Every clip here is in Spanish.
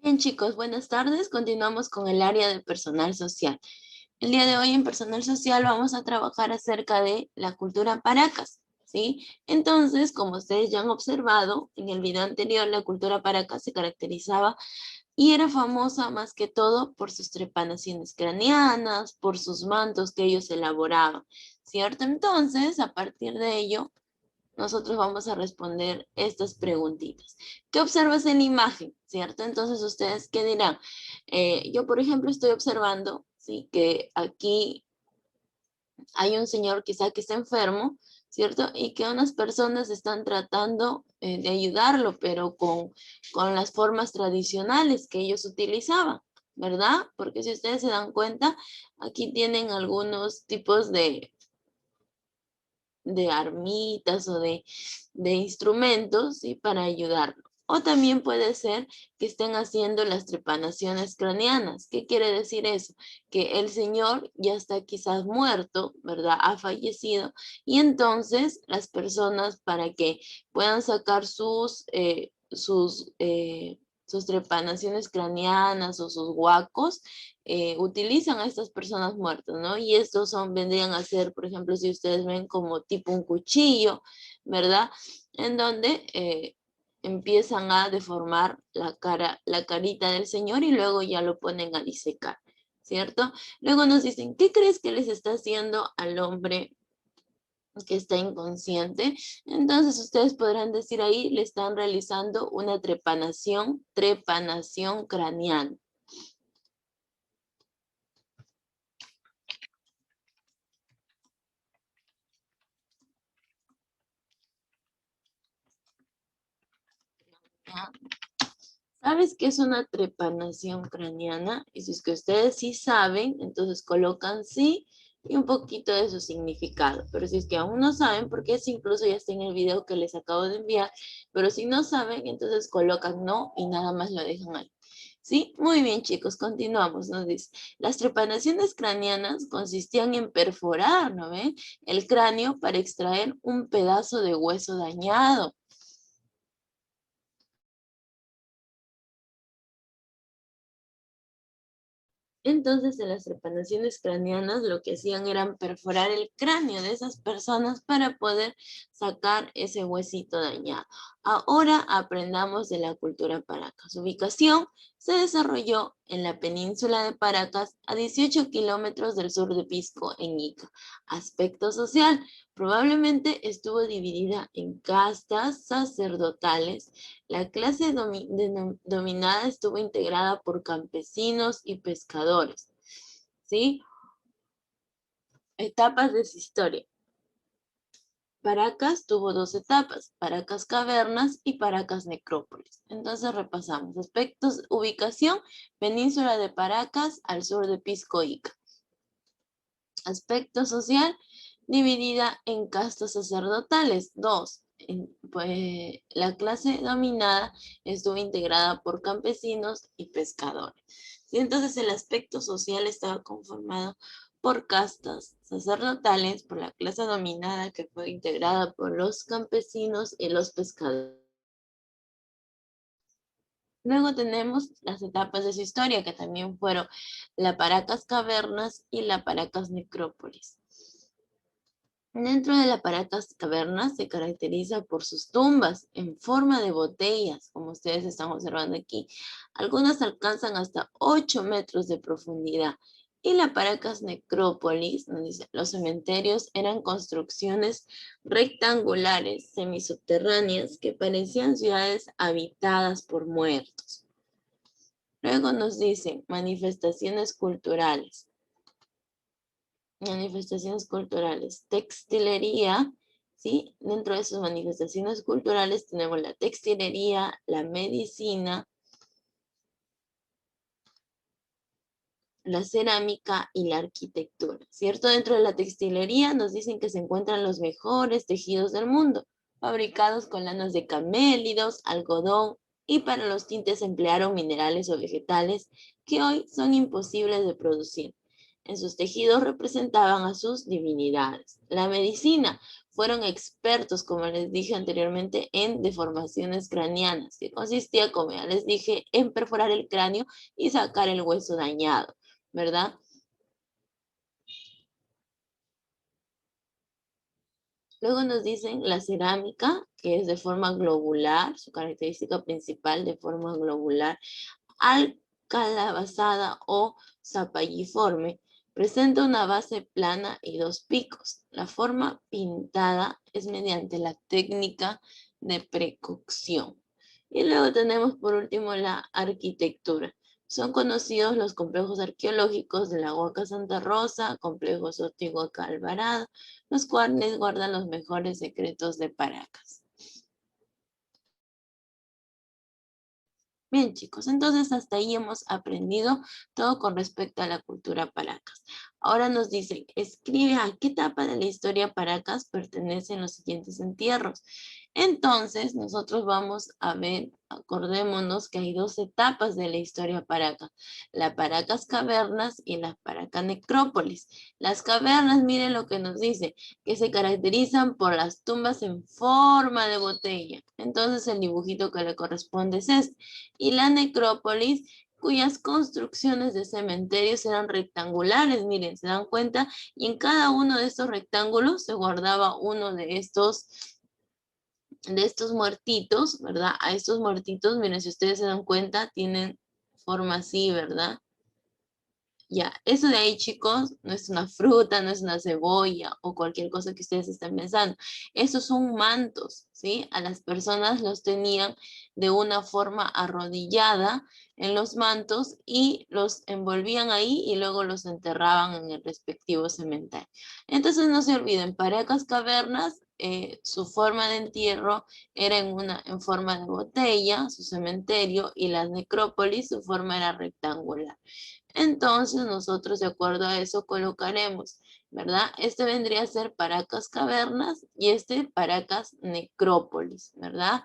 Bien, chicos, buenas tardes. Continuamos con el área de personal social. El día de hoy en personal social vamos a trabajar acerca de la cultura Paracas, ¿sí? Entonces, como ustedes ya han observado, en el video anterior la cultura Paracas se caracterizaba y era famosa más que todo por sus trepanaciones craneanas, por sus mantos que ellos elaboraban, ¿cierto? Entonces, a partir de ello, nosotros vamos a responder estas preguntitas. ¿Qué observas en la imagen? ¿Cierto? Entonces, ¿ustedes qué dirán? Yo, por ejemplo, estoy observando, ¿sí? Que aquí hay un señor quizá que está enfermo, ¿cierto? Y que unas personas están tratando de ayudarlo, pero con las formas tradicionales que ellos utilizaban, ¿verdad? Porque si ustedes se dan cuenta, aquí tienen algunos tipos de armitas o de instrumentos, ¿sí? Para ayudarlo. O también puede ser que estén haciendo las trepanaciones craneanas. ¿Qué quiere decir eso? Que el señor ya está quizás muerto, ¿verdad? Ha fallecido. Y entonces las personas para que puedan sacar sus trepanaciones craneanas o sus huacos, utilizan a estas personas muertas, ¿no? Y estos vendrían a ser, por ejemplo, si ustedes ven como tipo un cuchillo, ¿verdad? En donde empiezan a deformar la carita del señor y luego ya lo ponen a disecar, ¿cierto? Luego nos dicen, ¿qué crees que les está haciendo al hombre que está inconsciente? Entonces ustedes podrán decir ahí, le están realizando una trepanación craneal. ¿Ya? ¿Sabes qué es una trepanación craneana? Y si es que ustedes sí saben, entonces colocan sí y un poquito de su significado. Pero si es que aún no saben, porque eso incluso ya está en el video que les acabo de enviar, pero si no saben, entonces colocan no y nada más lo dejan ahí. ¿Sí? Muy bien, chicos, continuamos. Nos dice, las trepanaciones craneanas consistían en perforar, ¿no ven? El cráneo para extraer un pedazo de hueso dañado. Entonces, en las trepanaciones craneanas lo que hacían era perforar el cráneo de esas personas para poder sacar ese huesito dañado. Ahora aprendamos de la cultura Paracas. Su ubicación se desarrolló en la península de Paracas, a 18 kilómetros del sur de Pisco, en Ica. Aspecto social. Probablemente estuvo dividida en castas sacerdotales. La clase dominada estuvo integrada por campesinos y pescadores, ¿sí? Etapas de su historia. Paracas tuvo dos etapas, Paracas Cavernas y Paracas Necrópolis. Entonces repasamos. Aspectos, ubicación, península de Paracas al sur de Pisco Ica. Aspecto social, dividida en castas sacerdotales. Dos, pues, la clase dominada estuvo integrada por campesinos y pescadores. ¿Sí? Entonces el aspecto social estaba conformado por castas sacerdotales, por la clase dominada que fue integrada por los campesinos y los pescadores. Luego tenemos las etapas de su historia, que también fueron la Paracas Cavernas y la Paracas Necrópolis. Dentro de la Paracas Cavernas se caracteriza por sus tumbas en forma de botellas, como ustedes están observando aquí. Algunas alcanzan hasta 8 metros de profundidad. Y la Paracas Necrópolis, nos dice, los cementerios eran construcciones rectangulares, semisubterráneas, que parecían ciudades habitadas por muertos. Luego nos dicen manifestaciones culturales. Manifestaciones culturales, textilería, ¿sí? Dentro de sus manifestaciones culturales tenemos la textilería, la medicina, la cerámica y la arquitectura, ¿cierto? Dentro de la textilería nos dicen que se encuentran los mejores tejidos del mundo, fabricados con lanas de camélidos, algodón, y para los tintes emplearon minerales o vegetales que hoy son imposibles de producir. En sus tejidos representaban a sus divinidades. La medicina fueron expertos, como les dije anteriormente, en deformaciones craneanas, que consistía, como ya les dije, en perforar el cráneo y sacar el hueso dañado, ¿verdad? Luego nos dicen la cerámica, que es de forma globular, su característica principal de forma globular, alcalabazada o zapalliforme. Presenta una base plana y dos picos. La forma pintada es mediante la técnica de precocción. Y luego tenemos por último la arquitectura. Son conocidos los complejos arqueológicos de la Huaca Santa Rosa, complejo Sotihuaca Alvarado, los cuales guardan los mejores secretos de Paracas. Bien, chicos, entonces hasta ahí hemos aprendido todo con respecto a la cultura Paracas. Ahora nos dicen, escribe a qué etapa de la historia Paracas pertenecen los siguientes entierros. Entonces, nosotros vamos a ver, acordémonos que hay dos etapas de la historia Paracas, la Paracas Cavernas y la Paracas Necrópolis. Las cavernas, miren lo que nos dice, que se caracterizan por las tumbas en forma de botella. Entonces, el dibujito que le corresponde es este. Y la necrópolis, cuyas construcciones de cementerios eran rectangulares, miren, se dan cuenta, y en cada uno de estos rectángulos se guardaba uno de estos muertitos, ¿verdad? A estos muertitos, miren, si ustedes se dan cuenta, tienen forma así, ¿verdad? Ya, eso de ahí, chicos, no es una fruta, no es una cebolla o cualquier cosa que ustedes estén pensando. Esos son mantos, ¿sí? A las personas los tenían de una forma arrodillada en los mantos y los envolvían ahí y luego los enterraban en el respectivo cementerio. Entonces, no se olviden, Paracas Cavernas, su forma de entierro era en forma de botella, su cementerio, y las necrópolis, su forma era rectangular. Entonces nosotros de acuerdo a eso colocaremos, ¿verdad? Este vendría a ser Paracas Cavernas y este Paracas Necrópolis, ¿verdad?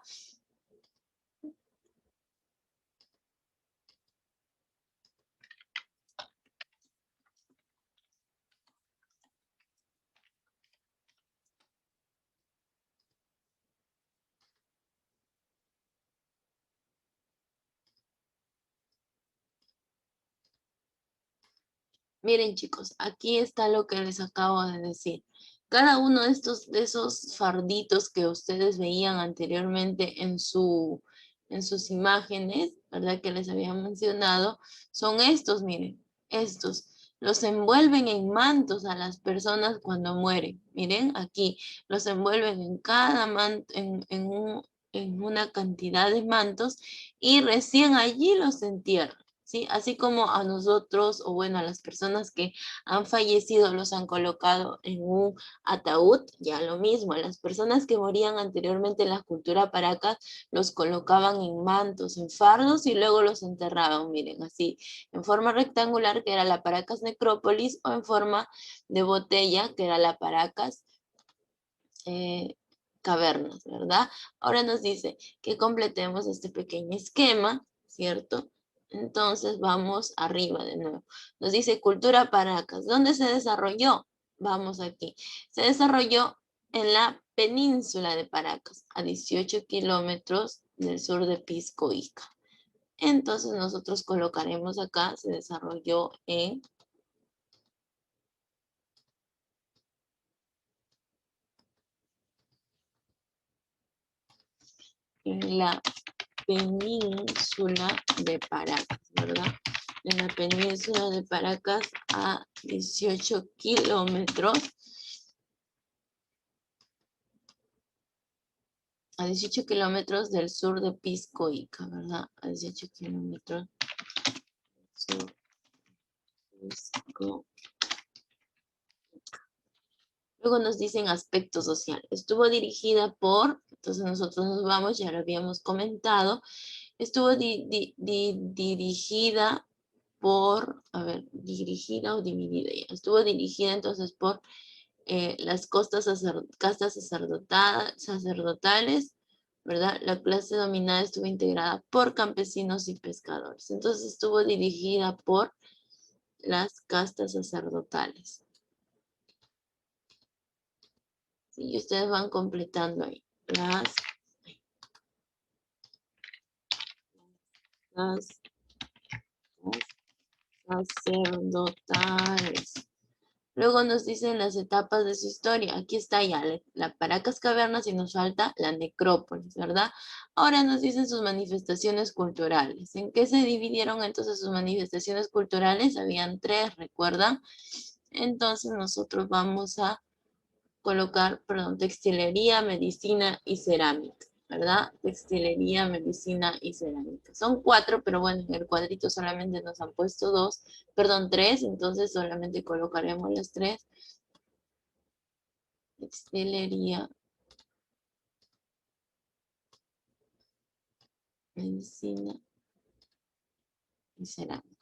Miren chicos, aquí está lo que les acabo de decir. Cada uno de esos farditos que ustedes veían anteriormente en sus imágenes, ¿verdad? Que les había mencionado, son estos, miren, estos. Los envuelven en mantos a las personas cuando mueren. Miren, aquí los envuelven en cada manto, en una cantidad de mantos y recién allí los entierran. ¿Sí? Así como a nosotros, o bueno, a las personas que han fallecido los han colocado en un ataúd, ya lo mismo, a las personas que morían anteriormente en la cultura Paracas, los colocaban en mantos, en fardos y luego los enterraban, miren, así, en forma rectangular, que era la Paracas Necrópolis, o en forma de botella, que era la Paracas eh, Cavernas, ¿verdad? Ahora nos dice que completemos este pequeño esquema, ¿cierto? Entonces vamos arriba de nuevo. Nos dice cultura Paracas. ¿Dónde se desarrolló? Vamos aquí. Se desarrolló en la península de Paracas, a 18 kilómetros del sur de Pisco Ica. Entonces nosotros colocaremos acá, se desarrolló en la península de Paracas, ¿verdad? En la península de Paracas a 18 kilómetros. A 18 kilómetros del sur de Pisco Ica, ¿verdad? A 18 kilómetros sur de Pisco. Luego nos dicen aspecto social. Estuvo dirigida por, entonces nosotros nos vamos, ya lo habíamos comentado, estuvo dirigida por, a ver, dirigida o dividida ya. Estuvo dirigida entonces por las castas sacerdotales, ¿verdad? La clase dominada estuvo integrada por campesinos y pescadores. Entonces estuvo dirigida por las castas sacerdotales. ¿sí? Y ustedes van completando ahí. Las sacerdotales. Luego nos dicen las etapas de su historia. Aquí está ya la Paracas Cavernas y nos falta la necrópolis, ¿verdad? Ahora nos dicen sus manifestaciones culturales. ¿En qué se dividieron entonces sus manifestaciones culturales? Habían tres, ¿recuerdan? Entonces nosotros vamos a colocar, perdón, textilería, medicina y cerámica, ¿verdad? Textilería, medicina y cerámica. Son cuatro, pero bueno, en el cuadrito solamente nos han puesto dos, perdón, tres, entonces solamente colocaremos las tres. Textilería, medicina y cerámica.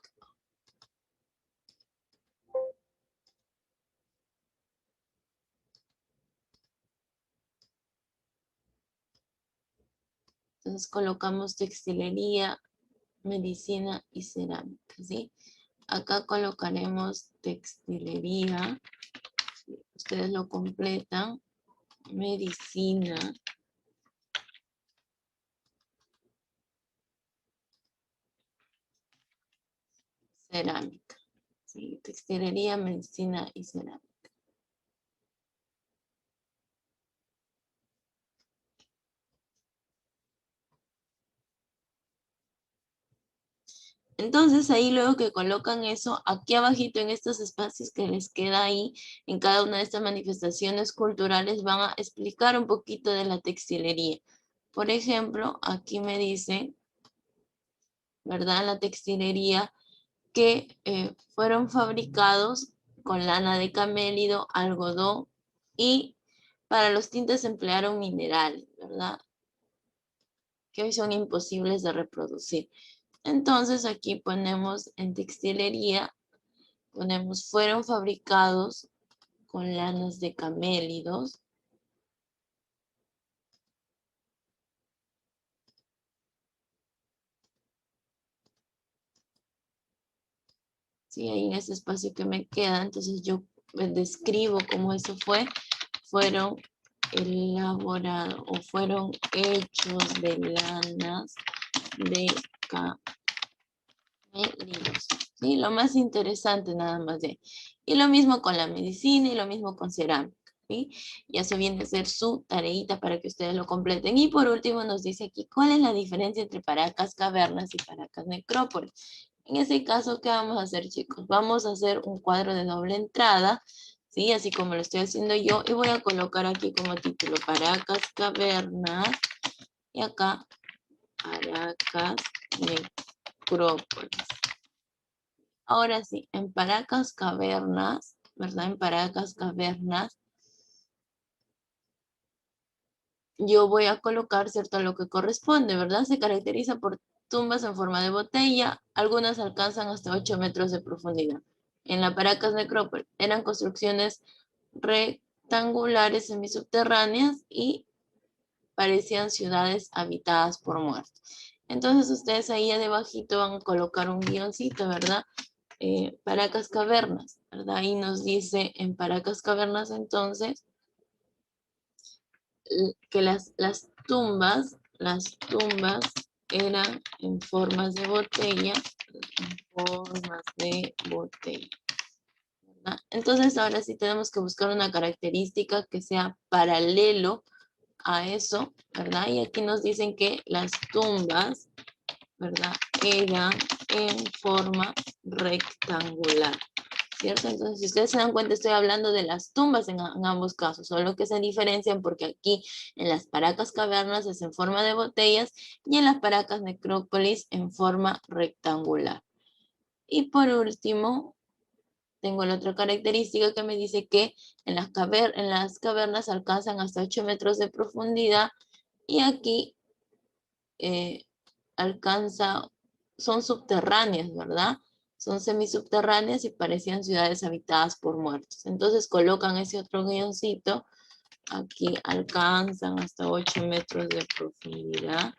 Entonces colocamos textilería, medicina y cerámica, ¿sí? Acá colocaremos textilería, ustedes lo completan, medicina, cerámica, ¿sí? Textilería, medicina y cerámica. Entonces ahí luego que colocan eso, aquí abajito en estos espacios que les queda ahí, en cada una de estas manifestaciones culturales van a explicar un poquito de la textilería. Por ejemplo, aquí me dice, ¿verdad? La textilería que fueron fabricados con lana de camélido, algodón y para los tintes emplearon minerales, ¿verdad? Que hoy son imposibles de reproducir. Entonces aquí ponemos en textilería, ponemos fueron fabricados con lanas de camélidos. Sí, ahí en ese espacio que me queda, entonces yo describo cómo eso fue. Fueron elaborados o fueron hechos de lanas de camélidos. Sí, lo más interesante nada más de. Y lo mismo con la medicina y lo mismo con cerámica. ¿Sí? Y eso viene a ser su tareita para que ustedes lo completen. Y por último nos dice aquí, ¿cuál es la diferencia entre Paracas Cavernas y Paracas Necrópolis? En ese caso, ¿qué vamos a hacer, chicos? Vamos a hacer un cuadro de doble entrada, ¿sí? Así como lo estoy haciendo yo. Y voy a colocar aquí como título Paracas Cavernas. Y acá, Paracas Necrópolis. Ahora sí, en Paracas Cavernas, ¿verdad? En Paracas Cavernas, yo voy a colocar, ¿cierto? Lo que corresponde, ¿verdad? Se caracteriza por tumbas en forma de botella, algunas alcanzan hasta 8 metros de profundidad. En la Paracas Necrópolis eran construcciones rectangulares semisubterráneas y parecían ciudades habitadas por muertos. Entonces ustedes ahí debajito van a colocar un guioncito, ¿verdad? Paracas Cavernas, ¿verdad? Ahí nos dice en Paracas Cavernas entonces que las tumbas eran en formas de botella, ¿verdad? Entonces ahora sí tenemos que buscar una característica que sea paralelo a eso, ¿verdad? Y aquí nos dicen que las tumbas, ¿verdad? Eran en forma rectangular. ¿Cierto? Entonces, si ustedes se dan cuenta, estoy hablando de las tumbas en ambos casos, solo que se diferencian porque aquí en las Paracas Cavernas es en forma de botellas y en las Paracas Necrópolis en forma rectangular. Y por último, tengo la otra característica que me dice que en las cavernas alcanzan hasta 8 metros de profundidad y aquí eh, alcanza, son subterráneas, ¿verdad? Son semisubterráneas y parecían ciudades habitadas por muertos. Entonces colocan ese otro guioncito. Aquí alcanzan hasta 8 metros de profundidad.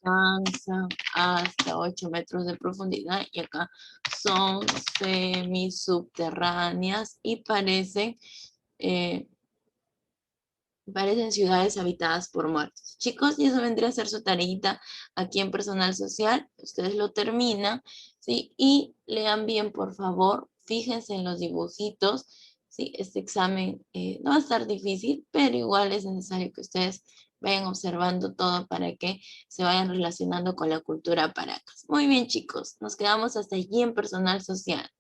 Alcanzan hasta 8 metros de profundidad. Y acá son semisubterráneas y parecen parecen ciudades habitadas por muertos. Chicos, y eso vendría a ser su tareita aquí en personal social. Ustedes lo terminan, ¿sí? Y lean bien, por favor. Fíjense en los dibujitos, ¿sí? Este examen no va a estar difícil, pero igual es necesario que ustedes vayan observando todo para que se vayan relacionando con la cultura Paracas. Muy bien, chicos. Nos quedamos hasta allí en personal social.